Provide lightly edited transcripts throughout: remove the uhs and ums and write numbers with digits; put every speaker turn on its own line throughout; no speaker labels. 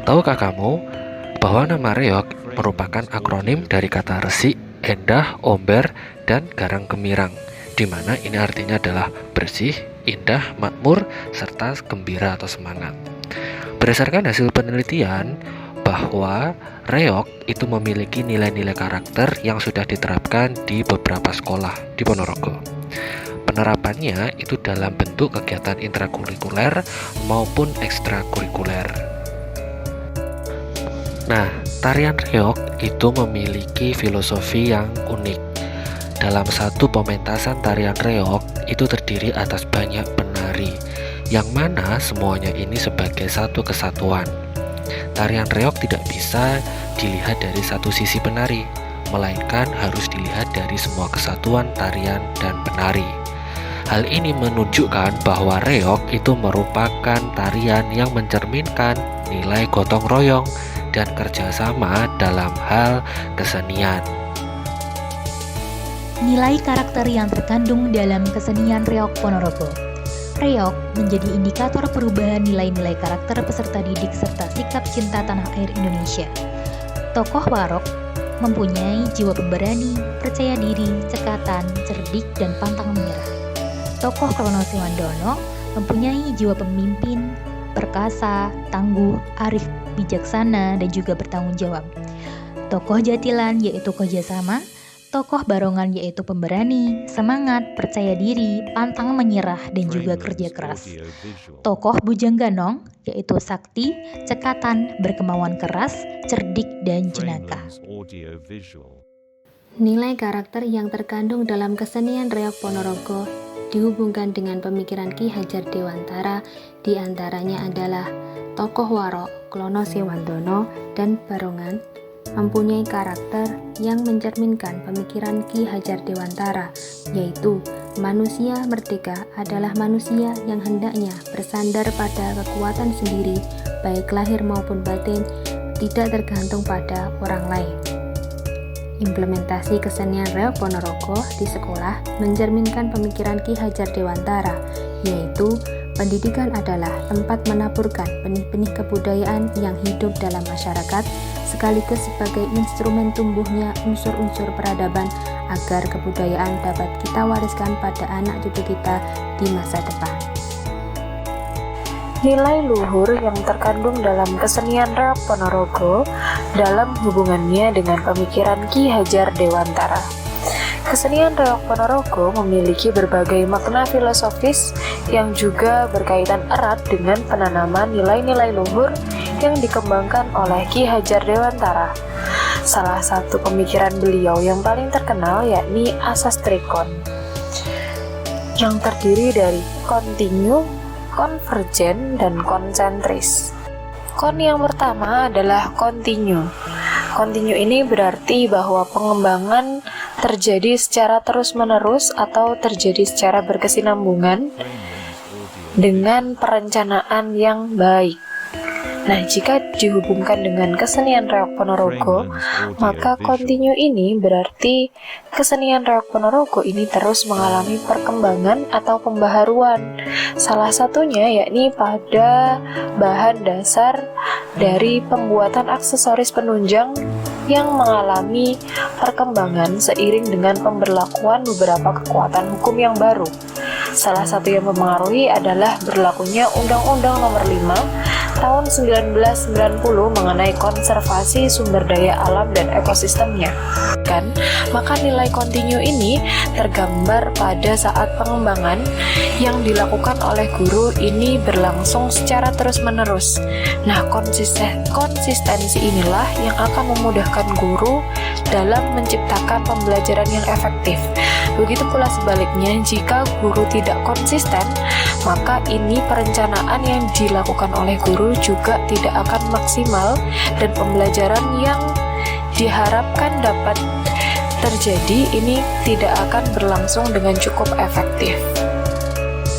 Tahukah kamu bahwa nama reog merupakan akronim dari kata resik, endah, omber, dan garang gemirang, di mana ini artinya adalah bersih, indah, makmur, serta gembira atau semangat. Berdasarkan hasil penelitian bahwa reog itu memiliki nilai-nilai karakter yang sudah diterapkan di beberapa sekolah di Ponorogo. Penerapannya itu dalam bentuk kegiatan intrakurikuler maupun ekstrakurikuler. Nah, tarian reog itu memiliki filosofi yang unik. Dalam satu pementasan tarian reog itu terdiri atas banyak penari, yang mana semuanya ini sebagai satu kesatuan. Tarian reog tidak bisa dilihat dari satu sisi penari, melainkan harus dilihat dari semua kesatuan tarian dan penari. Hal ini menunjukkan bahwa reog itu merupakan tarian yang mencerminkan nilai gotong royong dan kerjasama dalam hal kesenian.
Nilai karakter yang terkandung dalam kesenian reog Ponorogo. Reog menjadi indikator perubahan nilai-nilai karakter peserta didik serta sikap cinta tanah air Indonesia. Tokoh Warok mempunyai jiwa pemberani, percaya diri, cekatan, cerdik, dan pantang menyerah. Tokoh Klono Siwandono mempunyai jiwa pemimpin, perkasa, tangguh, arif, bijaksana, dan juga bertanggung jawab. Tokoh Jatilan yaitu kerjasama, tokoh Barongan yaitu pemberani, semangat, percaya diri, pantang menyerah, dan juga kerja keras. Tokoh Bujangganong yaitu sakti, cekatan, berkemauan keras, cerdik, dan jenaka.
Nilai karakter yang terkandung dalam kesenian reog Ponorogo dihubungkan dengan pemikiran Ki Hajar Dewantara, di antaranya adalah tokoh Warok, Klono Siwandono, dan Barongan mempunyai karakter yang mencerminkan pemikiran Ki Hajar Dewantara, yaitu manusia merdeka adalah manusia yang hendaknya bersandar pada kekuatan sendiri, baik lahir maupun batin, tidak tergantung pada orang lain. Implementasi kesenian reog Ponorogo di sekolah mencerminkan pemikiran Ki Hajar Dewantara, yaitu pendidikan adalah tempat menaburkan benih-benih kebudayaan yang hidup dalam masyarakat, sekaligus sebagai instrumen tumbuhnya unsur-unsur peradaban agar kebudayaan dapat kita wariskan pada anak cucu kita di masa depan.
Nilai luhur yang terkandung dalam kesenian reog Ponorogo dalam hubungannya dengan pemikiran Ki Hajar Dewantara. Kesenian reog Ponorogo memiliki berbagai makna filosofis yang juga berkaitan erat dengan penanaman nilai-nilai luhur yang dikembangkan oleh Ki Hajar Dewantara. Salah satu pemikiran beliau yang paling terkenal yakni asas trikon, yang terdiri dari kontinu, konvergen, dan konsentris. Kon yang pertama adalah kontinu. Kontinu ini berarti bahwa pengembangan terjadi secara terus-menerus atau terjadi secara berkesinambungan dengan perencanaan yang baik. Nah, jika dihubungkan dengan kesenian reog Ponorogo, maka kontinu ini berarti kesenian reog Ponorogo ini terus mengalami perkembangan atau pembaharuan. Salah satunya yakni pada bahan dasar dari pembuatan aksesoris penunjang yang mengalami perkembangan seiring dengan pemberlakuan beberapa kekuatan hukum yang baru. Salah satu yang mempengaruhi adalah berlakunya Undang-Undang Nomor 5 Tahun 1990 mengenai konservasi sumber daya alam dan ekosistemnya. Maka nilai kontinu ini tergambar pada saat pengembangan yang dilakukan oleh guru ini berlangsung secara terus-menerus. Nah, konsistensi inilah yang akan memudahkan guru dalam menciptakan pembelajaran yang efektif. Begitu pula sebaliknya, jika guru tidak konsisten, maka ini perencanaan yang dilakukan oleh guru juga tidak akan maksimal dan pembelajaran yang diharapkan dapat terjadi ini tidak akan berlangsung dengan cukup efektif.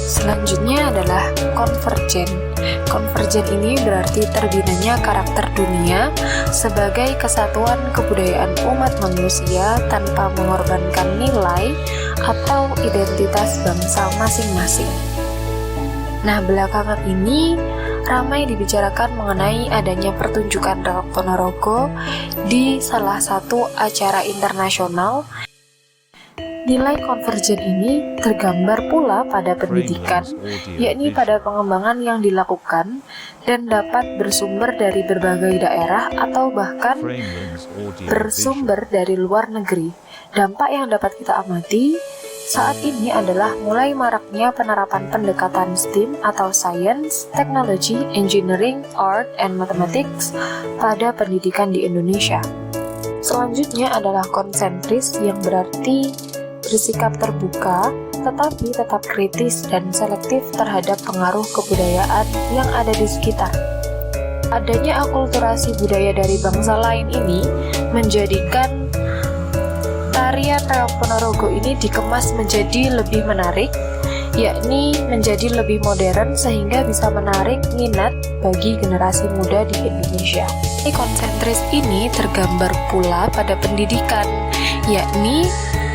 Selanjutnya adalah konvergen. Konvergen ini berarti terbinanya karakter dunia sebagai kesatuan kebudayaan umat manusia tanpa mengorbankan nilai atau identitas bangsa masing-masing. Nah, belakangan ini ramai dibicarakan mengenai adanya pertunjukan reog Ponorogo di salah satu acara internasional. Nilai konvergen ini tergambar pula pada pendidikan, yakni pada pengembangan yang dilakukan dan dapat bersumber dari berbagai daerah atau bahkan bersumber dari luar negeri. Dampak yang dapat kita amati saat ini adalah mulai maraknya penerapan pendekatan STEAM atau Science, Technology, Engineering, Art, and Mathematics pada pendidikan di Indonesia. Selanjutnya adalah konsentris yang berarti bersikap terbuka, tetapi tetap kritis dan selektif terhadap pengaruh kebudayaan yang ada di sekitar. Adanya akulturasi budaya dari bangsa lain ini menjadikan tarian reog Ponorogo ini dikemas menjadi lebih menarik, yakni menjadi lebih modern sehingga bisa menarik minat bagi generasi muda di Indonesia. Konsentris ini tergambar pula pada pendidikan, yakni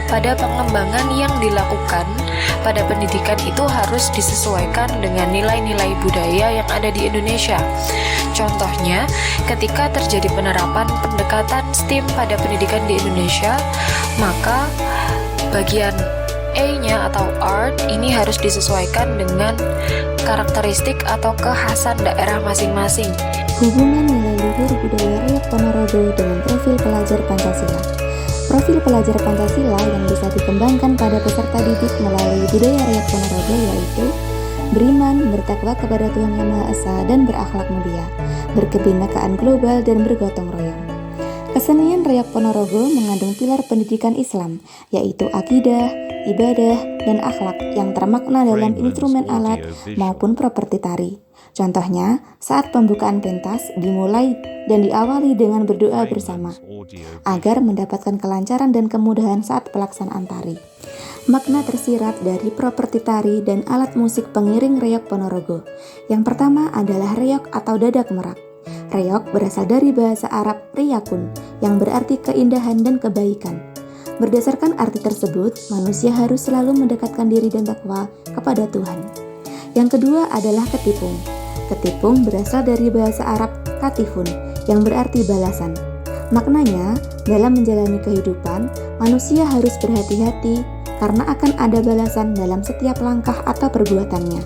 pada pengembangan yang dilakukan pada pendidikan itu harus disesuaikan dengan nilai-nilai budaya yang ada di Indonesia. Contohnya, ketika terjadi penerapan pendekatan STEAM pada pendidikan di Indonesia, maka bagian E-nya atau art ini harus disesuaikan dengan karakteristik atau kekhasan daerah masing-masing.
Hubungan nilai luhur budaya reog Ponorogo dengan profil pelajar Pancasila. Profil pelajar Pancasila yang bisa dikembangkan pada peserta didik melalui budaya reog Ponorogo yaitu beriman, bertakwa kepada Tuhan Yang Maha Esa dan berakhlak mulia, berkebinekaan global dan bergotong royong. Kesenian reog Ponorogo mengandung pilar pendidikan Islam, yaitu akidah, ibadah, dan akhlak yang termakna dalam instrumen alat maupun properti tari. Contohnya, saat pembukaan pentas dimulai dan diawali dengan berdoa bersama, agar mendapatkan kelancaran dan kemudahan saat pelaksanaan tari. Makna tersirat dari properti tari dan alat musik pengiring reog Ponorogo. Yang pertama adalah reog atau dadak merak. Reog berasal dari bahasa Arab riyakun, yang berarti keindahan dan kebaikan. Berdasarkan arti tersebut, manusia harus selalu mendekatkan diri dan takwa kepada Tuhan. Yang kedua adalah ketipung. Ketipung berasal dari bahasa Arab katifun, yang berarti balasan. Maknanya, dalam menjalani kehidupan, manusia harus berhati-hati karena akan ada balasan dalam setiap langkah atau perbuatannya.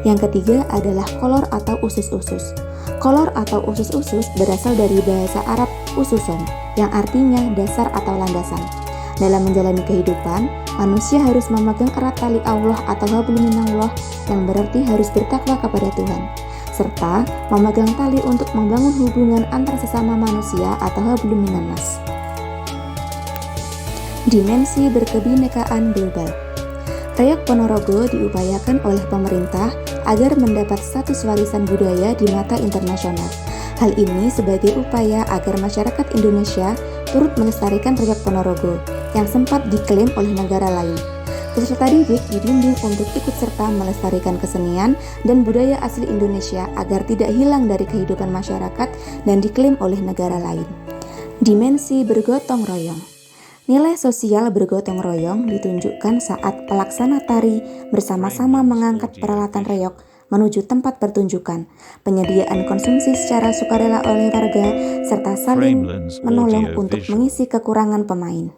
Yang ketiga adalah kolor atau usus-usus. Kolor atau usus-usus berasal dari bahasa Arab ususon, yang artinya dasar atau landasan. Dalam menjalani kehidupan, manusia harus memegang erat tali Allah atau hablum minallah, yang berarti harus bertakwa kepada Tuhan, serta memegang tali untuk membangun hubungan antar sesama manusia atau hablum minannas. Dimensi berkebinekaan global. Reog Ponorogo diupayakan oleh pemerintah agar mendapat status warisan budaya di mata internasional. Hal ini sebagai upaya agar masyarakat Indonesia turut melestarikan reog Ponorogo yang sempat diklaim oleh negara lain. Peserta didik dibimbing untuk ikut serta melestarikan kesenian dan budaya asli Indonesia agar tidak hilang dari kehidupan masyarakat dan diklaim oleh negara lain. Dimensi bergotong royong. Nilai sosial bergotong royong ditunjukkan saat pelaksana tari bersama-sama mengangkat peralatan reog menuju tempat pertunjukan, penyediaan konsumsi secara sukarela oleh warga, serta saling menolong untuk mengisi kekurangan pemain.